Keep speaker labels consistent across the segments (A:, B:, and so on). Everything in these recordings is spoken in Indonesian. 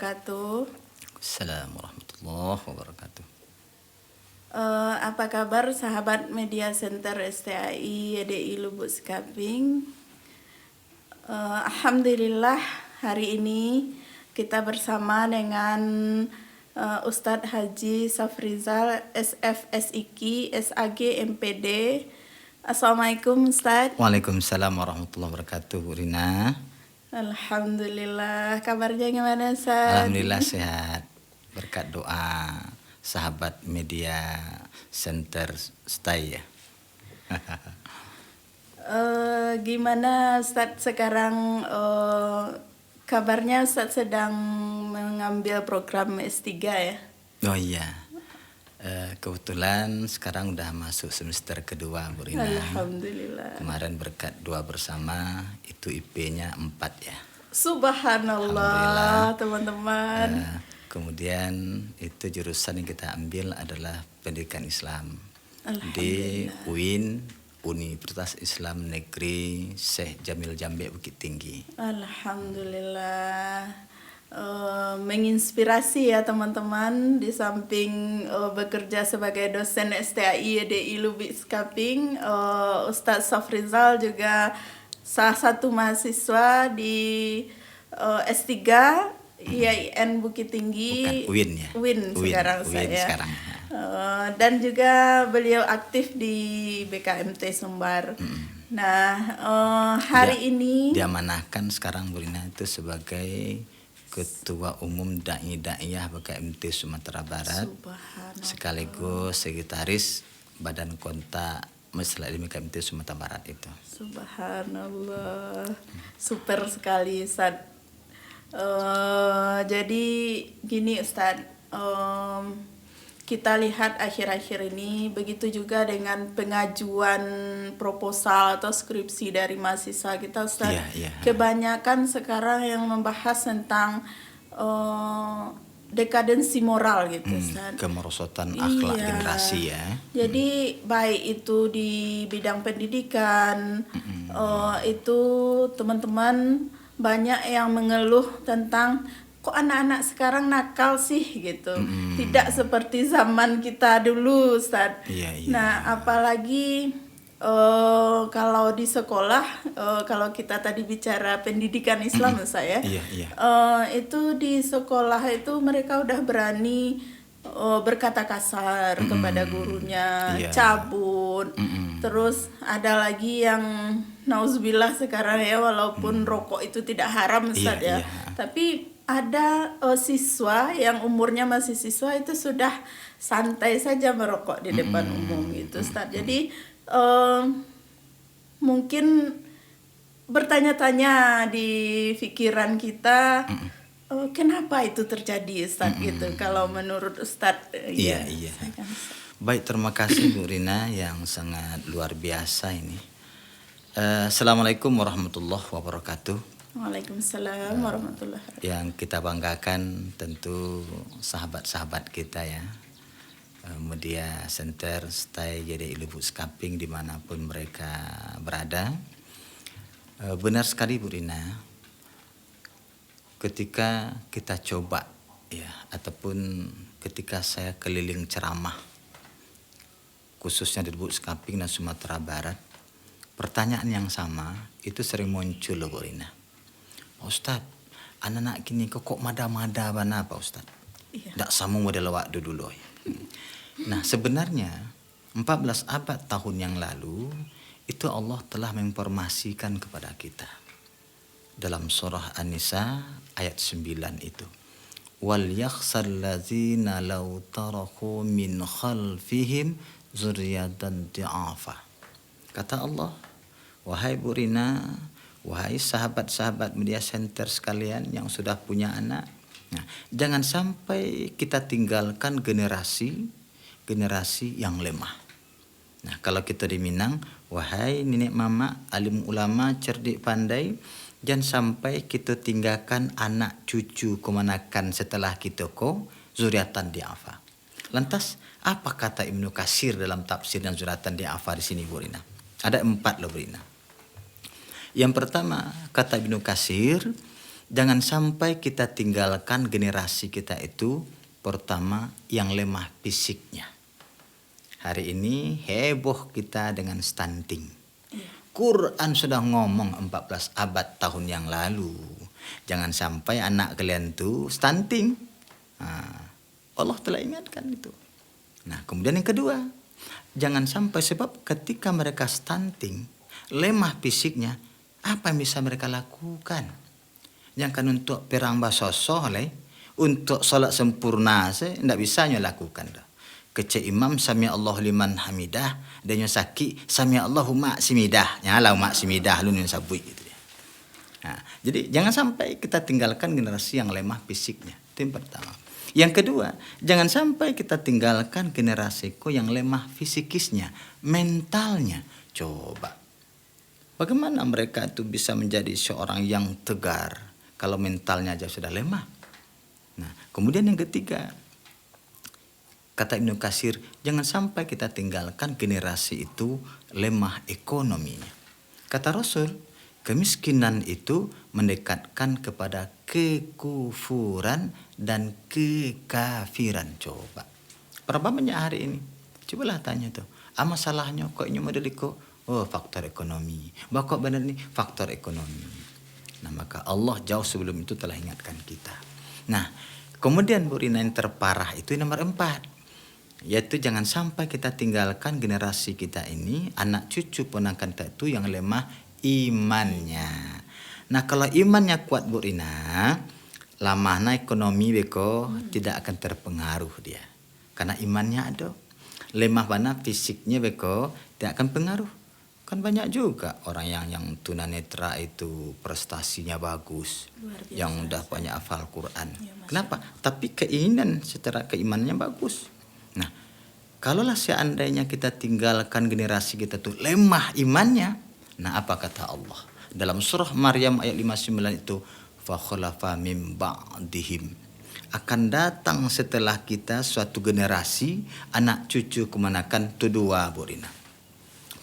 A: wabarakatuh.
B: Assalamualaikum warahmatullahi wabarakatuh.
A: Apa kabar sahabat Media Center STAI YDI Lubuk Sekaping? Alhamdulillah hari ini kita bersama dengan Ustadz Haji Safrizal SFSIK SAG MPD. Assalamualaikum Ustadz.
B: Waalaikumsalam warahmatullahi wabarakatuh, Bu Rina.
A: Alhamdulillah, kabarnya gimana Ustadz?
B: Alhamdulillah sehat. Berkat doa sahabat Media Center Stay ya.
A: Gimana Ustadz sekarang kabarnya Ustadz sedang mengambil program S3 ya?
B: Oh iya. Kebetulan sekarang udah masuk semester kedua, Bu Rina.
A: Alhamdulillah.
B: Kemarin berkat doa bersama itu IP-nya 4 ya.
A: Subhanallah teman-teman.
B: Kemudian itu jurusan yang kita ambil adalah pendidikan Islam di
A: Alhamdulillah.
B: UIN, Universitas Islam Negeri Syekh Jamil Jambe Bukit Tinggi.
A: Alhamdulillah. Menginspirasi ya teman-teman, di samping bekerja sebagai dosen STAI YDI Lubuk Sekaping, Ustadz Safrizal juga salah satu mahasiswa di S3 IAIN Bukit Tinggi.
B: Bukan, UIN ya.
A: UIN sekarang
B: UIN
A: saya.
B: sekarang.
A: Dan juga beliau aktif di BKMT Sumbar. Nah, hari ini
B: diamanahkan sekarang Bu Rina itu sebagai Ketua Umum Dai-Daiyah BKMT Sumatera Barat, sekaligus sekretaris Badan Kontak Majelis BKMT Sumatera Barat itu.
A: Subhanallah, super sekali Ustadz. Jadi gini Ustadz, kita lihat akhir-akhir ini begitu juga dengan pengajuan proposal atau skripsi dari mahasiswa kita Ustadz. Kebanyakan sekarang yang membahas tentang dekadensi moral gitu Ustadz.
B: Kemerosotan akhlak generasi ya.
A: Jadi baik itu di bidang pendidikan, itu teman-teman banyak yang mengeluh tentang kok anak-anak sekarang nakal sih gitu. Tidak seperti zaman kita dulu Ustadz. Nah apalagi kalau di sekolah, kalau kita tadi bicara pendidikan Islam saya, itu di sekolah itu mereka udah berani berkata kasar kepada gurunya, cabut. Terus ada lagi yang nauzubillah sekarang ya, walaupun rokok itu tidak haram Ustaz ya. Tapi ada siswa yang umurnya masih siswa itu sudah santai saja merokok di depan umum gitu Ustaz. Jadi mungkin bertanya-tanya di pikiran kita, kenapa itu terjadi Ustaz gitu, kalau menurut Ustaz.
B: Iya. Baik, terima kasih Bu Rina yang sangat luar biasa ini. Assalamualaikum warahmatullahi wabarakatuh.
A: Waalaikumsalam warahmatullahi wabarakatuh.
B: Yang kita banggakan tentu sahabat-sahabat kita ya, Media Center Stay YDI Lubuk Sekaping dimanapun mereka berada. Benar sekali Bu Rina, ketika kita coba ya, ataupun ketika saya keliling ceramah khususnya di Lubuk Sekaping dan Sumatera Barat, pertanyaan yang sama itu sering muncul loh Bu Rina. Ustadz, anak-anak kini kok mada-mada bana apa Ustadz? Tak sama model waktu dulu ya. Nah sebenarnya 14 abad tahun yang lalu itu Allah telah menginformasikan kepada kita dalam surah An-Nisa ayat 9 itu, wal yakhsal ladzina law taraku min khalfihim zurriyatan di'afa. Kata Allah, wahai Bu Rina, wahai sahabat-sahabat Media Center sekalian yang sudah punya anak, nah, jangan sampai kita tinggalkan generasi yang lemah. Nah, kalau kita di Minang, wahai nenek mama, alim ulama, cerdik pandai, jangan sampai kita tinggalkan anak cucu kemanakan setelah kita zuriatan di'afa. Lantas, apa kata Ibnu Katsir dalam tafsir dan zuriatan di'afa di sini Bu Rina? Ada 4 loh Bu Rina. Yang pertama, kata Ibnu Katsir, jangan sampai kita tinggalkan generasi kita itu pertama yang lemah fisiknya. Hari ini heboh kita dengan stunting. Quran sudah ngomong 14 abad tahun yang lalu. Jangan sampai anak kalian tuh stunting. Allah telah ingatkan itu. Nah, kemudian yang kedua, jangan sampai sebab ketika mereka stunting, lemah fisiknya, apa yang bisa mereka lakukan? Yang kan untuk perang basoso untuk salat sempurna tidak bisa lakukan dah. Kecil imam sami Allah liman hamidah dan yang sakit sami Allahu maksimidah. Nyalah maksimidah lu yang sabui gitu ya. Nah, jadi jangan sampai kita tinggalkan generasi yang lemah fisiknya. Itu yang pertama. Yang kedua, jangan sampai kita tinggalkan generasiku yang lemah fisikisnya, mentalnya. Coba. Bagaimana mereka itu bisa menjadi seorang yang tegar kalau mentalnya aja sudah lemah? Nah, kemudian yang ketiga, kata Ibnu Katsir, jangan sampai kita tinggalkan generasi itu lemah ekonominya. Kata Rasul, kemiskinan itu mendekatkan kepada kekufuran dan kekafiran. Coba. Berapa banyak hari ini? Cobalah tanya tuh. Apa masalahnya kok ini model kok? Oh, faktor ekonomi. Bakok benar nih faktor ekonomi. Nah, maka Allah jauh sebelum itu telah ingatkan kita. Nah, kemudian Bu Rina yang terparah itu nomor 4. Yaitu jangan sampai kita tinggalkan generasi kita ini, anak cucu ponakan kita itu yang lemah imannya. Nah, kalau imannya kuat Bu Rina, lamahna ekonomi beko tidak akan terpengaruh dia. Karena imannya ada. Lemah mana fisiknya beko tidak akan pengaruh. Kan banyak juga orang yang tunanetra itu prestasinya bagus, yang udah banyak hafal Quran. Ya, kenapa? Tapi keinginan secara keimanannya bagus. Nah, kalaulah seandainya kita tinggalkan generasi kita tuh lemah imannya, nah apa kata Allah? Dalam surah Maryam ayat 59 itu, fa khalafa mim ba'dihim. Akan datang setelah kita suatu generasi anak cucu kemanakan tuh dua Bu Rina.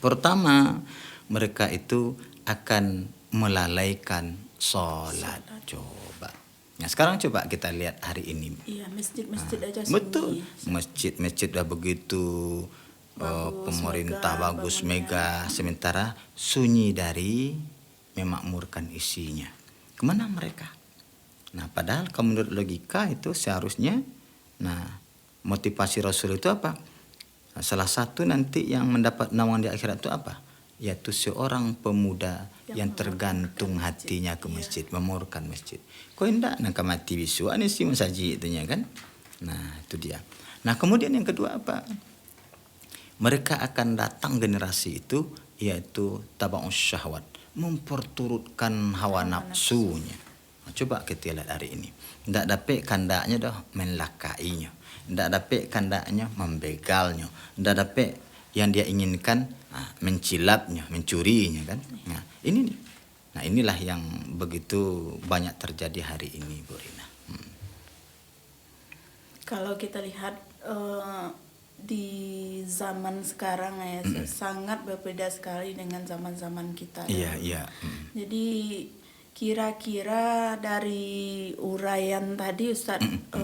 B: Pertama, mereka itu akan melalaikan sholat. Coba. Nah, sekarang coba kita lihat hari ini.
A: Iya, masjid-masjid aja sunyi.
B: Betul. Masjid-masjid udah begitu bagus, pemerintah mega, bagus mega, sementara sunyi dari memakmurkan isinya. Kemana mereka? Nah, padahal kalau menurut logika itu seharusnya, nah motivasi Rasul itu apa? Nah, salah satu nanti yang mendapat naungan di akhirat itu apa? Yaitu seorang pemuda yang tergantung hatinya ke masjid, memurkan masjid. Kau hendak nak mati bisu, ini sih masjid itunya kan? Nah, itu dia. Nah, kemudian yang kedua apa? Mereka akan datang generasi itu yaitu taba'us syahwat, memperturutkan hawa nafsunya. Nah, coba kita lihat hari ini. Tidak dapat kandaknya dah melakainya. Tidak dapat kandaknya membegalnya. Tidak dapat yang dia inginkan mencilapnya, mencurinya kan. Nah, ini nih. Nah, inilah yang begitu banyak terjadi hari ini Bu Rina.
A: Kalau kita lihat di zaman sekarang ya sangat berbeda sekali dengan zaman-zaman kita.
B: Iya, iya.
A: Jadi kira-kira dari uraian tadi Ustadz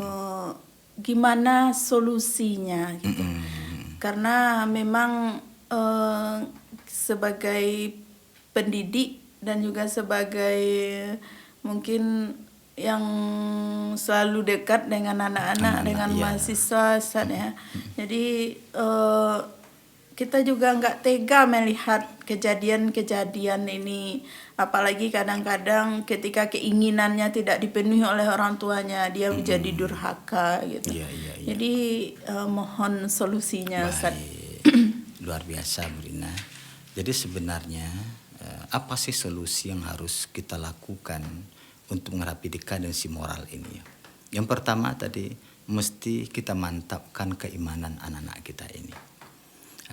A: gimana solusinya gitu. Karena memang sebagai pendidik dan juga sebagai mungkin yang selalu dekat dengan anak-anak, dengan mahasiswa Ustaz ya. Jadi kita juga nggak tega melihat kejadian-kejadian ini, apalagi kadang-kadang ketika keinginannya tidak dipenuhi oleh orang tuanya, dia menjadi durhaka gitu. Jadi mohon solusinya Ustaz.
B: Luar biasa Bu Rina. Jadi sebenarnya apa sih solusi yang harus kita lakukan untuk menghadapi dekadensi moral ini? Yang pertama tadi mesti kita mantapkan keimanan anak-anak kita ini.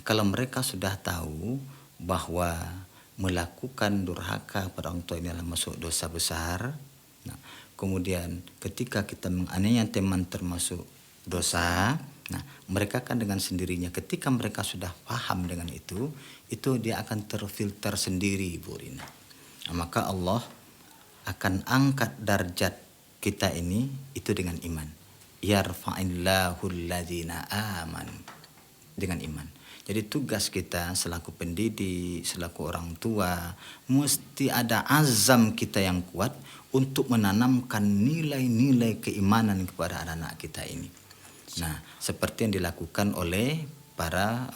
B: Kalau mereka sudah tahu bahwa melakukan durhaka pada orang tua ini adalah masuk dosa besar, nah, kemudian ketika kita menganiaya teman termasuk dosa, nah mereka kan dengan sendirinya ketika mereka sudah paham dengan itu dia akan terfilter sendiri Bu Rina. Nah, maka Allah akan angkat darjat kita ini itu dengan iman. Yarfa'illahu alladzina amanu, dengan iman. Jadi tugas kita selaku pendidik, selaku orang tua, mesti ada azam kita yang kuat untuk menanamkan nilai-nilai keimanan kepada anak-anak kita ini. Nah, seperti yang dilakukan oleh para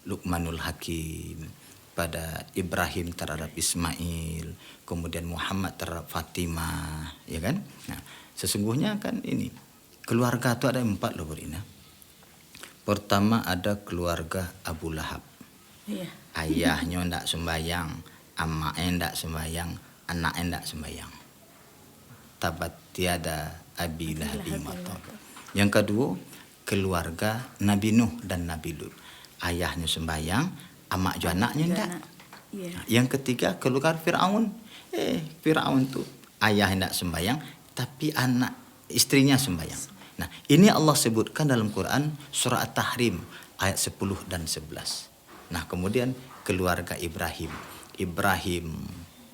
B: Luqmanul Hakim, pada Ibrahim terhadap Ismail, kemudian Muhammad terhadap Fatimah, ya kan? Nah, sesungguhnya kan ini keluarga itu ada 4 loh, Bu Rina. Pertama ada keluarga Abu Lahab.
A: Iya.
B: Ayahnya ndak sembayang, amaknya ndak sembayang, anaknya ndak sembayang. Tabat tiada abi lahabi matab. Yang kedua, keluarga Nabi Nuh dan Nabi Lut. Ayahnya sembayang, amak juga anaknya ndak.
A: Iya.
B: Yang ketiga, keluarga Firaun. Firaun tuh ayah ndak sembayang, tapi anak istrinya sembayang. Nah, ini Allah sebutkan dalam Quran surah At-Tahrim ayat 10 dan 11. Nah, kemudian keluarga Ibrahim. Ibrahim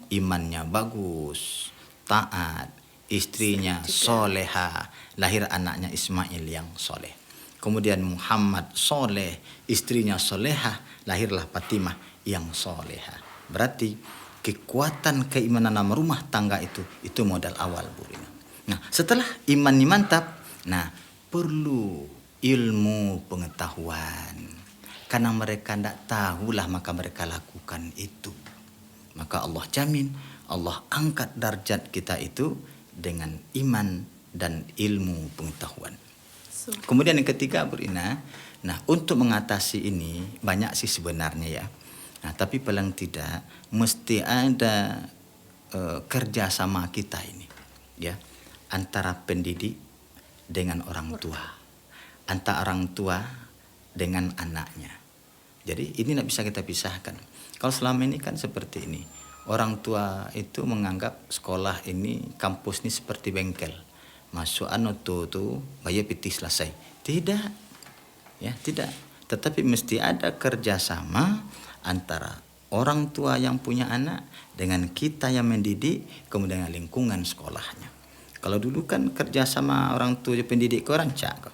B: imannya bagus, taat, istrinya soleha, lahir anaknya Ismail yang soleh. Kemudian Muhammad soleh, istrinya soleha, lahirlah Fatimah yang soleha. Berarti kekuatan keimanan dalam rumah tangga itu modal awal, Bu Rina. Nah, setelah imannya mantap, nah perlu ilmu pengetahuan. Karena mereka tidak tahulah maka mereka lakukan itu. Maka Allah jamin, Allah angkat darjat kita itu dengan iman dan ilmu pengetahuan. Kemudian yang ketiga, Bu Rina, nah untuk mengatasi ini banyak sih sebenarnya ya. Nah, tapi paling tidak mesti ada kerjasama kita ini, ya, antara pendidik dengan orang tua, antara orang tua dengan anaknya. Jadi ini tidak bisa kita pisahkan. Kalau selama ini kan seperti ini, orang tua itu menganggap sekolah ini, kampus ini seperti bengkel. Masuk tuh bayar piti selesai. Tidak, ya tidak. Tetapi mesti ada kerjasama antara orang tua yang punya anak dengan kita yang mendidik, kemudian lingkungan sekolahnya. Kalau dulu kan kerjasama orang tua pendidik ke orang cak.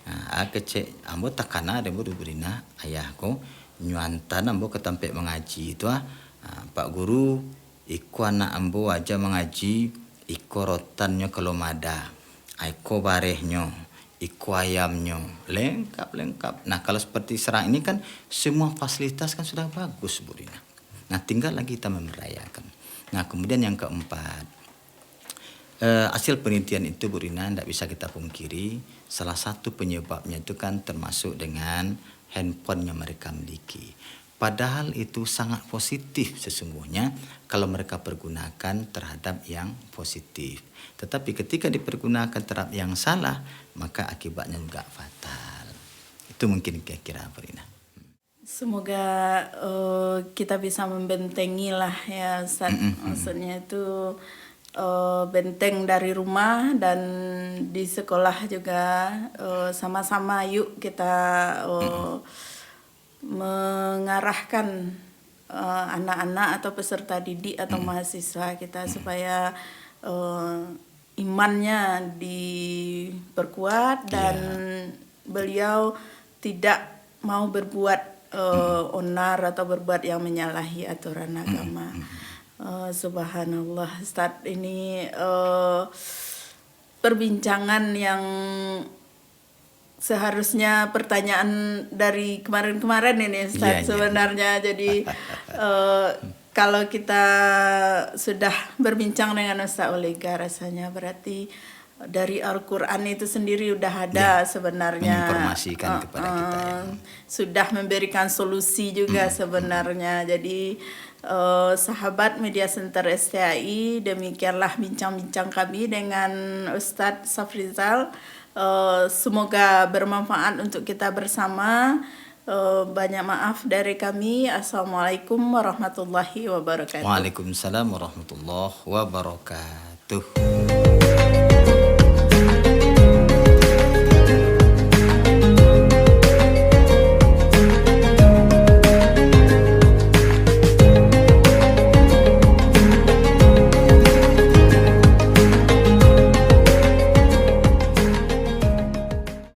B: Nah, kecek ambo takana dembo dubrina ayahku nyuantan ambo ketampe mengaji itu Pak Guru iku anak ambo aja mengaji iko rotannya kalau mada iko barehnya iko ayamnya lengkap. Nah, kalau seperti serang ini kan semua fasilitas kan sudah bagus, Bu Rina. Nah, tinggal lagi kita memerayakan. Nah, kemudian yang keempat, hasil penelitian itu, Bu Rina, tidak bisa kita pungkiri. Salah satu penyebabnya itu kan termasuk dengan handphone yang mereka miliki. Padahal itu sangat positif sesungguhnya kalau mereka pergunakan terhadap yang positif. Tetapi ketika dipergunakan terhadap yang salah, maka akibatnya juga fatal. Itu mungkin kira-kira, Bu Rina.
A: Semoga kita bisa membentengi lah ya, Ustaz. Maksudnya itu benteng dari rumah dan di sekolah juga sama-sama yuk kita mengarahkan anak-anak atau peserta didik atau mahasiswa kita supaya imannya diperkuat dan beliau tidak mau berbuat onar atau berbuat yang menyalahi aturan agama. Subhanallah, Ustaz, ini perbincangan yang seharusnya pertanyaan dari kemarin-kemarin ini, Ustaz, sebenarnya. Jadi kalau kita sudah berbincang dengan Ustaz Olega, rasanya berarti dari Al-Quran itu sendiri udah ada sebenarnya.
B: Menginformasikan kepada kita.
A: Sudah memberikan solusi juga sebenarnya. Jadi sahabat Media Center STAI, demikianlah bincang-bincang kami dengan Ustadz Safrizal. Semoga bermanfaat untuk kita bersama. Banyak maaf dari kami. Assalamualaikum warahmatullahi wabarakatuh.
B: Waalaikumsalam warahmatullahi wabarakatuh.